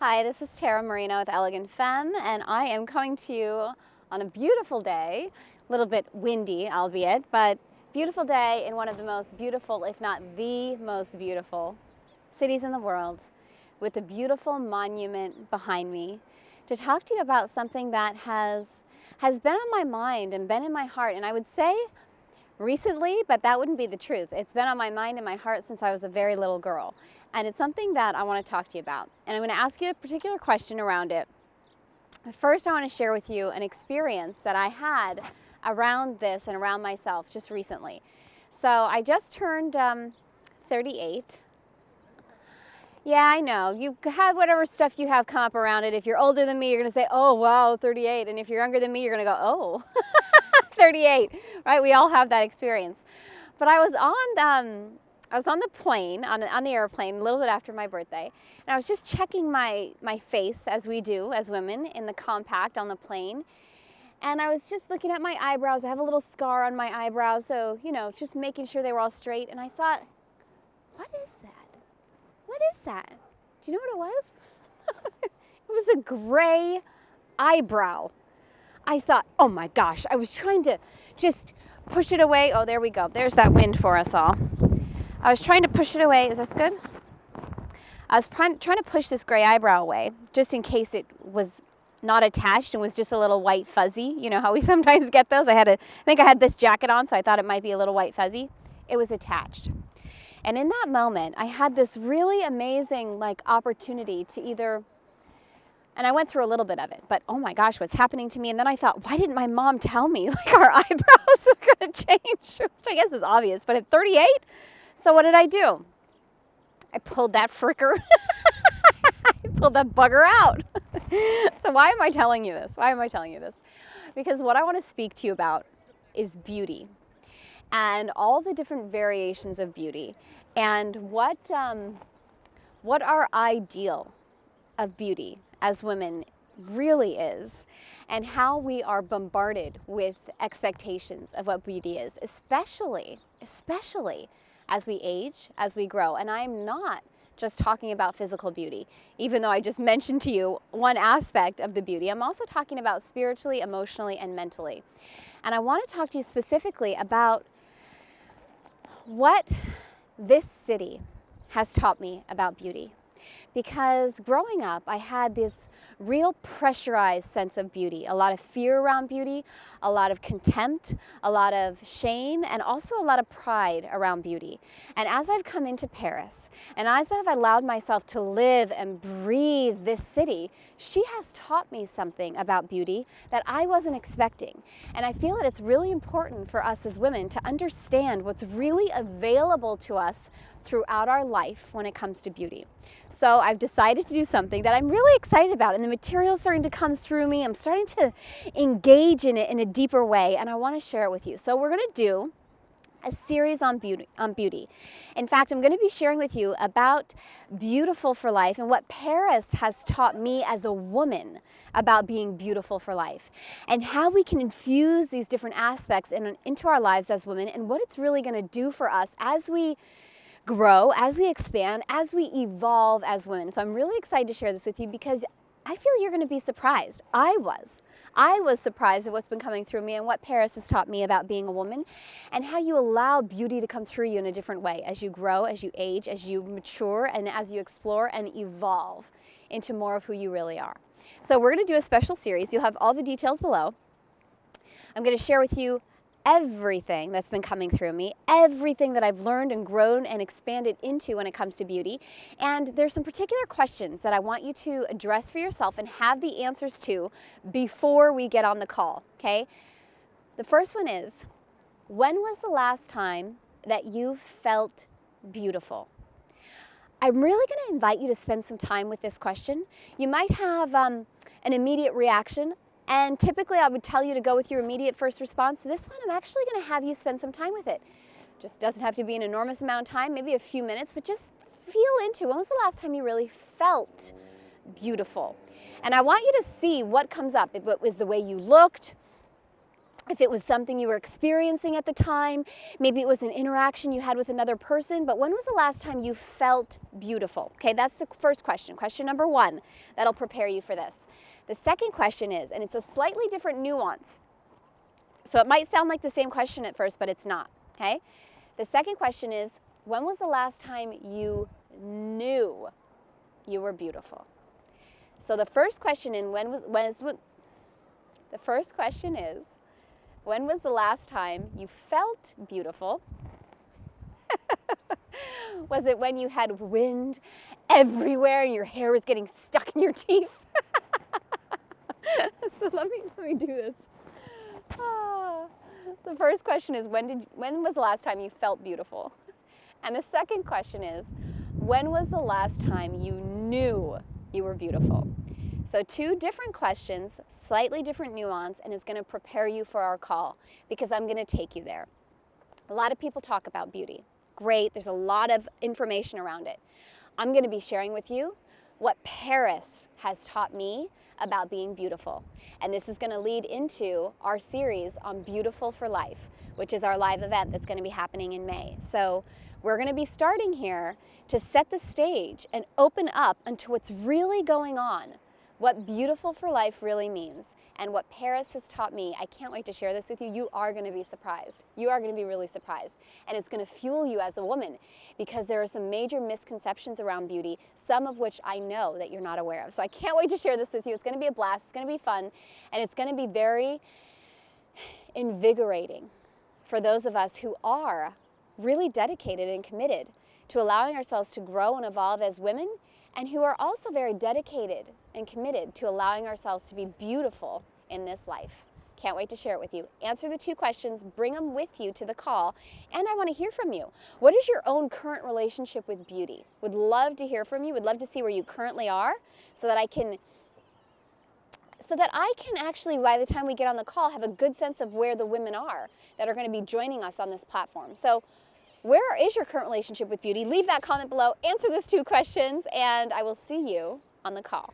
Hi, this is Marino with Elegant Femme, and I am coming to you on a beautiful day, a little bit windy, albeit, but beautiful day in one of the most beautiful, if not the most beautiful cities in the world, with a beautiful monument behind me, to talk to you about something that has been on my mind and been in my heart, and I would say recently, but that wouldn't be the truth. It's been on my mind and my heart since I was a very little girl. And it's something that I want to talk to you about. And I'm going to ask you a particular question around it. First, I want to share with you an experience that I had around this and around myself just recently. So I just turned 38. Yeah, I know. You have whatever stuff you have come up around it. If you're older than me, you're going to say, oh, wow, 38. And if you're younger than me, you're going to go, oh, 38. Right? We all have that experience. But I was on the plane, on the airplane, a little bit after my birthday, and I was just checking my face, as we do as women, in the compact on the plane. And I was just looking at my eyebrows. I have a little scar on my eyebrow, so, just making sure they were all straight. And I thought, what is that? What is that? Do you know what it was? It was a gray eyebrow. I thought, oh my gosh, I was trying to just push it away. Oh, there we go. There's that wind for us all. I was trying to push it away. Is this good? I was trying to push this gray eyebrow away, just in case it was not attached and was just a little white fuzzy. You know how we sometimes get those? I think I had this jacket on, so I thought it might be a little white fuzzy. It was attached. And in that moment, I had this really amazing opportunity to either, and I went through a little bit of it, but oh my gosh, what's happening to me? And then I thought, why didn't my mom tell me our eyebrows are going to change? Which I guess is obvious, but at 38? So what did I do? I pulled that fricker. I pulled that bugger out. So why am I telling you this? Why am I telling you this? Because what I want to speak to you about is beauty and all the different variations of beauty and what our ideal of beauty as women really is, and how we are bombarded with expectations of what beauty is, especially as we age, as we grow. And I'm not just talking about physical beauty, even though I just mentioned to you one aspect of the beauty. I'm also talking about spiritually, emotionally, and mentally. And I want to talk to you specifically about what this city has taught me about beauty. Because growing up, I had this real pressurized sense of beauty, a lot of fear around beauty, a lot of contempt, a lot of shame, and also a lot of pride around beauty. And as I've come into Paris, and as I've allowed myself to live and breathe this city, she has taught me something about beauty that I wasn't expecting. And I feel that it's really important for us as women to understand what's really available to us throughout our life when it comes to beauty. So I've decided to do something that I'm really excited about, and the material's starting to come through me. I'm starting to engage in it in a deeper way, and I want to share it with you. So we're going to do a series on beauty. In fact, I'm going to be sharing with you about Beautiful for Life and what Paris has taught me as a woman about being beautiful for life, and how we can infuse these different aspects into our lives as women, and what it's really going to do for us as we grow, as we expand, as we evolve as women. So I'm really excited to share this with you because I feel you're going to be surprised. I was surprised at what's been coming through me and what Paris has taught me about being a woman, and how you allow beauty to come through you in a different way as you grow, as you age, as you mature, and as you explore and evolve into more of who you really are. So we're going to do a special series. You'll have all the details below. I'm going to share with you everything that's been coming through me, everything that I've learned and grown and expanded into when it comes to beauty. And there's some particular questions that I want you to address for yourself and have the answers to before we get on the call, okay? The first one is, when was the last time that you felt beautiful? I'm really going to invite you to spend some time with this question. You might have an immediate reaction, and typically I would tell you to go with your immediate first response. This one, I'm actually going to have you spend some time with it. Just doesn't have to be an enormous amount of time, maybe a few minutes, but just feel into when was the last time you really felt beautiful. And I want you to see what comes up. If it was the way you looked, if it was something you were experiencing at the time, maybe it was an interaction you had with another person, but when was the last time you felt beautiful? Okay, that's the first question. Question number one, that'll prepare you for this. The second question is, and it's a slightly different nuance, so it might sound like the same question at first, but it's not, okay? The second question is, when was the last time you knew you were beautiful? So the first question is, when was the last time you felt beautiful? Was it when you had wind everywhere and your hair was getting stuck in your teeth? So let me do this. The first question is, when was the last time you felt beautiful? And the second question is, when was the last time you knew you were beautiful? So two different questions, slightly different nuance, and it's going to prepare you for our call because I'm going to take you there. A lot of people talk about beauty. Great, there's a lot of information around it. I'm going to be sharing with you what Paris has taught me about being beautiful. And this is going to lead into our series on Beautiful for Life, which is our live event that's going to be happening in May. So we're going to be starting here to set the stage and open up into what's really going on, what Beautiful for Life really means, and what Paris has taught me. I can't wait to share this with you. You are going to be surprised. You are going to be really surprised. And it's going to fuel you as a woman because there are some major misconceptions around beauty, some of which I know that you're not aware of. So I can't wait to share this with you. It's going to be a blast. It's going to be fun. And it's going to be very invigorating for those of us who are really dedicated and committed to allowing ourselves to grow and evolve as women, and who are also very dedicated and committed to allowing ourselves to be beautiful in this life. Can't wait to share it with you. Answer the two questions, bring them with you to the call, and I want to hear from you. What is your own current relationship with beauty? Would love to hear from you, would love to see where you currently are so that I can actually, by the time we get on the call, have a good sense of where the women are that are going to be joining us on this platform. So where is your current relationship with beauty? Leave that comment below, answer those two questions, and I will see you on the call.